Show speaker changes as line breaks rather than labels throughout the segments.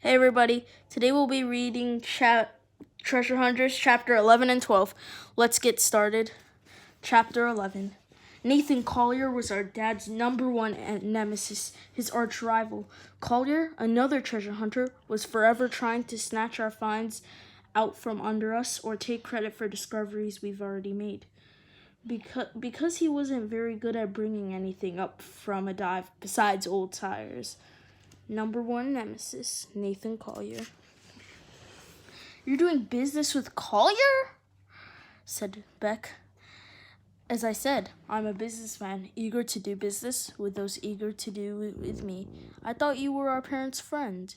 Hey everybody, today we'll be reading Treasure Hunters chapter 11 and 12. Let's get started. Chapter 11. Nathan Collier was our dad's number one nemesis, his arch rival. Collier, another treasure hunter, was forever trying to snatch our finds out from under us or take credit for discoveries we've already made. Because he wasn't very good at bringing anything up from a dive besides old tires. Number one nemesis, Nathan Collier. "You're doing business with Collier?" said Beck. "As I said, I'm a businessman, eager to do business with those eager to do it with me. I thought you were our parents' friend."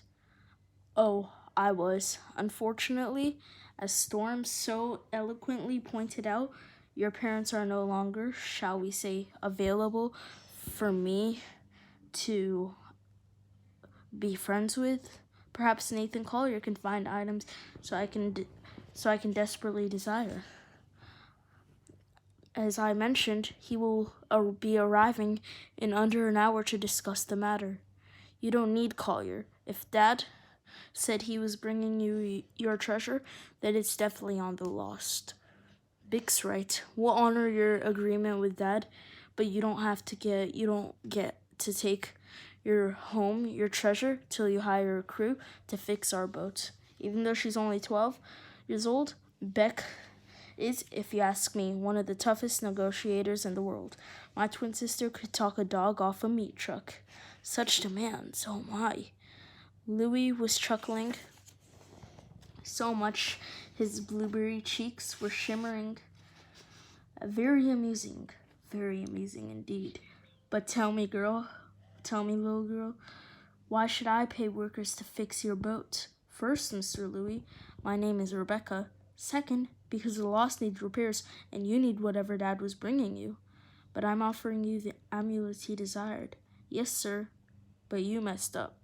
"Oh, I was. Unfortunately, as Storm so eloquently pointed out, your parents are no longer, shall we say, available for me to be friends with. Perhaps Nathan Collier can find items so I can desperately desire. As I mentioned, he will be arriving in under an hour to discuss the matter. You don't need Collier. If Dad said he was bringing you your treasure, then it's definitely on the lost." "Bick's right. We'll honor your agreement with Dad, but you don't get to take your treasure till you hire a crew to fix our boat." Even though she's only 12 years old, Beck is, if you ask me, one of the toughest negotiators in the world. My twin sister could talk a dog off a meat truck. Such demands, oh my. Louis was chuckling so much his blueberry cheeks were shimmering. Very amusing indeed. "But tell me, little girl, why should I pay workers to fix your boat?" "First, Mr. Louis, my name is Rebecca. Second, because the lost needs repairs and you need whatever Dad was bringing you." "But I'm offering you the amulet he desired." "Yes, sir, but you messed up.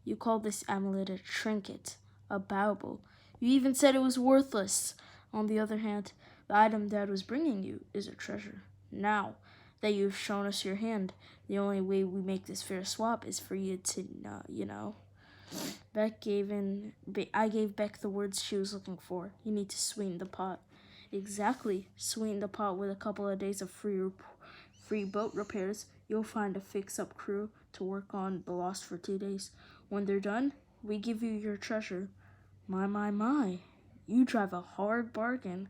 You called this amulet a trinket, a bauble. You even said it was worthless. On the other hand, the item Dad was bringing you is a treasure. Now that you've shown us your hand, the only way we make this fair swap is for you to, I gave Beck the words she was looking for. "You need to sweeten the pot." "Exactly. Sweeten the pot with a couple of days of free boat repairs. You'll find a fix-up crew to work on the lost for 2 days. When they're done, we give you your treasure." My. You drive a hard bargain."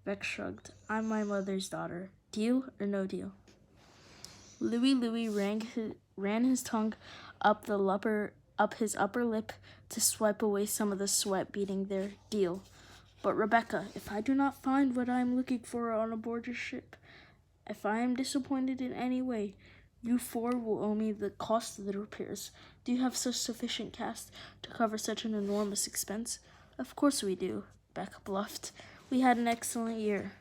Beck shrugged. "I'm my mother's daughter. Deal or no deal?" Louis ran his tongue up his upper lip to swipe away some of the sweat beading there. "Deal. But Rebecca, if I do not find what I am looking for on board your ship, if I am disappointed in any way, you four will owe me the cost of the repairs. Do you have such sufficient cash to cover such an enormous expense?" "Of course we do," Beck bluffed. "We had an excellent year.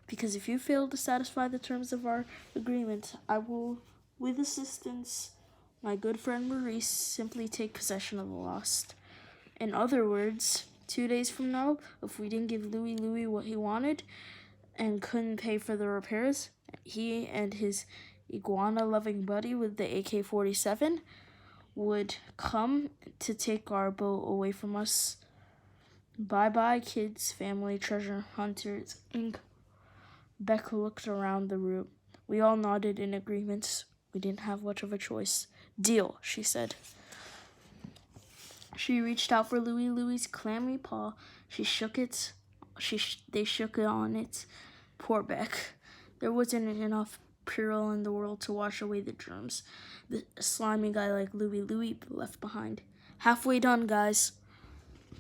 Because if you fail to satisfy the terms of our agreement, I will, with assistance, my good friend Maurice, simply take possession of the lost." "In other words, 2 days from now, if we didn't give Louis what he wanted and couldn't pay for the repairs, he and his iguana-loving buddy with the AK-47 would come to take our boat away from us. Bye-bye, kids, family, treasure hunters, Inc." Beck looked around the room. We all nodded in agreement. We didn't have much of a choice. "Deal," she said. She reached out for Louis's clammy paw. She shook it. They shook it on it. Poor Beck. There wasn't enough Purell in the world to wash away the germs the slimy guy like Louis left behind. "Halfway done, guys."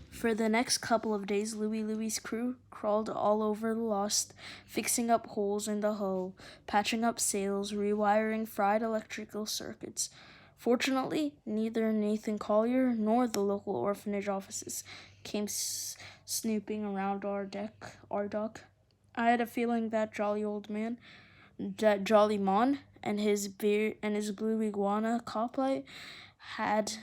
For the next couple of days, Louis's crew crawled all over the lost, fixing up holes in the hull, patching up sails, rewiring fried electrical circuits. Fortunately, neither Nathan Collier nor the local orphanage offices came snooping around our dock. I had a feeling that jolly mon, and his blue iguana Coplight had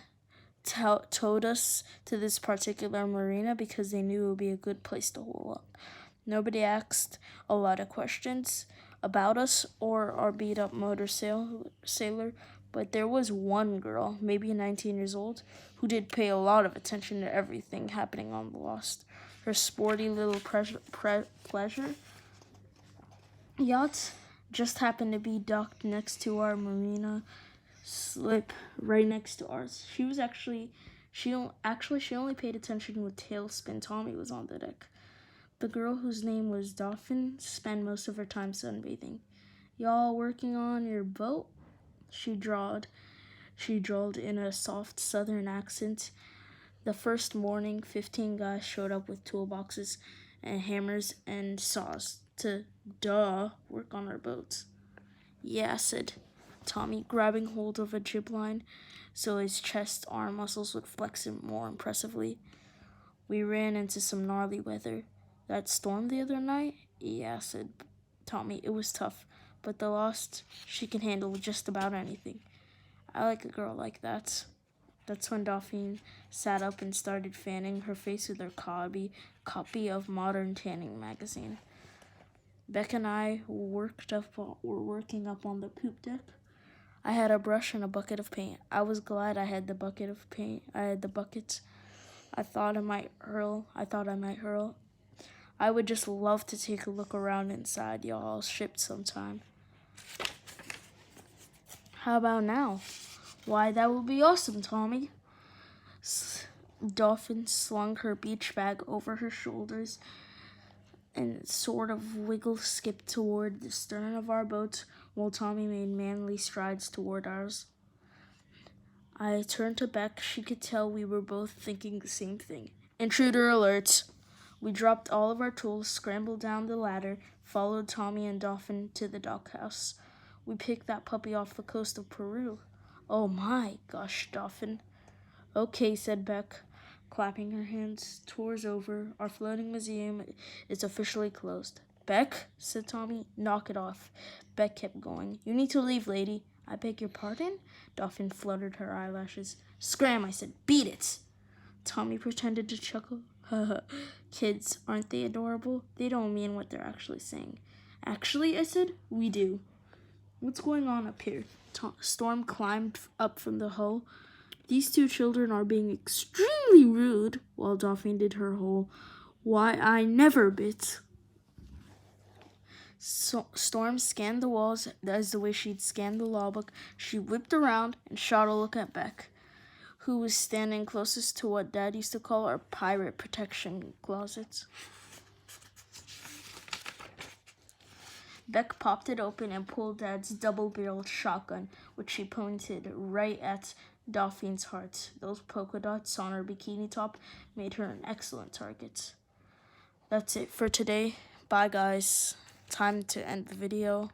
towed us to this particular marina because they knew it would be a good place to hole up. Nobody asked a lot of questions about us or our beat-up motor sailor, But there was one girl, maybe 19 years old, who did pay a lot of attention to everything happening on the Lost. Her sporty little pleasure yacht just happened to be docked next to our marina slip right next to ours. She only paid attention when Tailspin Tommy was on the deck. The girl whose name was Dolphin spent most of her time sunbathing. Y'all working on your boat? She drawled in a soft southern accent. The first morning, 15 guys showed up with toolboxes and hammers and saws to work on our boats. Yeah, said Tommy, grabbing hold of a jib line so his chest arm muscles would flex more impressively. We ran into some gnarly weather. That storm the other night? Yeah, said Tommy. It was tough, but the Lost, she can handle just about anything. I like a girl like that. That's when Dauphine sat up and started fanning her face with her copy of Modern Tanning magazine. Beck and I were working up on the poop deck. I had a brush and a bucket of paint. I was glad I had the bucket of paint. I had the buckets. I thought I might hurl. I would just love to take a look around inside y'all's ship sometime. How about now? Why, that would be awesome, Tommy. Dolphin slung her beach bag over her shoulders and sort of skipped toward the stern of our boat while Tommy made manly strides toward ours. I turned to Beck. She could tell we were both thinking the same thing. Intruder alert! We dropped all of our tools, scrambled down the ladder, followed Tommy and Dolphin to the dockhouse. We picked that puppy off the coast of Peru. Oh my, gushed Dolphin. Okay, said Beck, clapping her hands. Tour's over. Our floating museum is officially closed. Beck, said Tommy, knock it off. Beck kept going. You need to leave, lady. I beg your pardon? Dolphin fluttered her eyelashes. Scram, I said. Beat it. Tommy pretended to chuckle. Kids, aren't they adorable? They don't mean what they're actually saying. Actually, I said, we do. What's going on up here? Storm climbed up from the hull. These two children are being extremely rude, while Dolphin did her whole, why, I never bit. Storm scanned the walls as the way she'd scanned the law book. She whipped around and shot a look at Beck, who was standing closest to what Dad used to call our pirate protection closets. Beck popped it open and pulled Dad's double-barreled shotgun, which she pointed right at Dolphin's heart. Those polka dots on her bikini top made her an excellent target. That's it for today. Bye, guys. Time to end the video.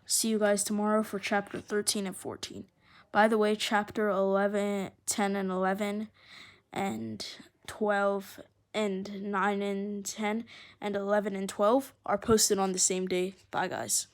See you guys tomorrow for chapter 13 and 14. By the way, chapter 11, 10 and 11, and 12 and 9 and 10 and 11 and 12 are posted on the same day. Bye, guys.